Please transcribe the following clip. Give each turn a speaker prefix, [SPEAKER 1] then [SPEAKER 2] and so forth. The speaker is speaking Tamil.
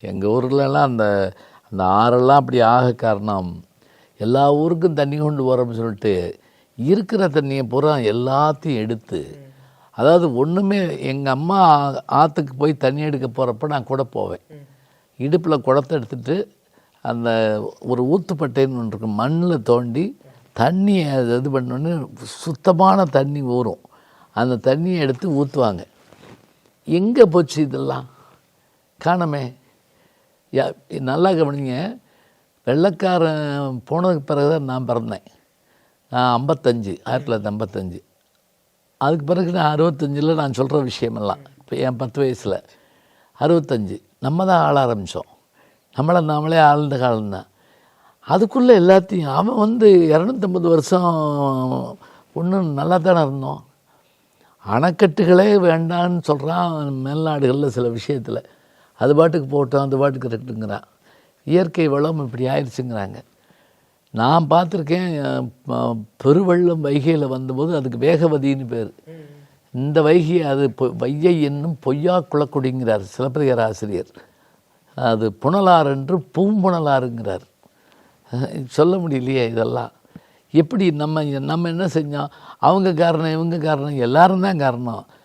[SPEAKER 1] எங்கள் ஊர்லலாம் அந்த அந்த ஆறெல்லாம் அப்படி ஆக காரணம், எல்லா ஊருக்கும் தண்ணி கொண்டு போகிறோம்னு சொல்லிட்டு இருக்கிற தண்ணியை பூரா எல்லாத்தையும் எடுத்து, அதாவது ஒன்றுமே எங்கள் அம்மா ஆற்றுக்கு போய் தண்ணி எடுக்க போகிறப்ப நான் கூட போவேன். இடுப்பில் குடத்தை எடுத்துகிட்டு அந்த ஒரு ஊத்துப்பட்டைன்னு ஒன்று இருக்கும், மண்ணில் தோண்டி தண்ணியை இது பண்ணோன்னு சுத்தமான தண்ணி ஊறும். அந்த தண்ணியை எடுத்து ஊற்றுவாங்க. எங்கே போச்சு இதெல்லாம்? காணமே. நல்லா கவனிங்க, வெள்ளைக்காரன் போனதுக்கு பிறகு தான் நான் பிறந்தேன். நான் 1955. அதுக்கு பிறகு நான் 65 நான் சொல்கிற விஷயமெல்லாம் இப்போ என் 10 வயசில் 65 நம்ம தான் ஆள ஆரம்பித்தோம். நாமளே ஆழ்ந்த காலம்தான். அதுக்குள்ளே எல்லாத்தையும் அவன் 250 வருஷம் ஒன்றும் நல்லா தானே இருந்தோம். அணைக்கட்டுகளே வேண்டான்னு சொல்கிறான் மேல்நாடுகளில் சில விஷயத்தில். அது பாட்டுக்கு போட்டோம், அது பாட்டுக்கு இருக்கட்டுங்கிறான். இயற்கை வளம் இப்படி ஆயிடுச்சுங்கிறாங்க. நான் பார்த்துருக்கேன், பெருவெள்ளம் வைகையில் வந்தபோது அதுக்கு வேகவதின்னு பேர். இந்த வைகை அது வையை என்னும் பொய்யா குளக்குடிங்கிறார் சிலப்பதிகார ஆசிரியர். அது புனலாறு என்று பூம்புணலாறுங்கிறார். சொல்ல முடியலையே இதெல்லாம். எப்படி நம்ம என்ன செஞ்சோம்? அவங்க காரணம், இவங்க காரணம், எல்லாரும் தான் காரணம்.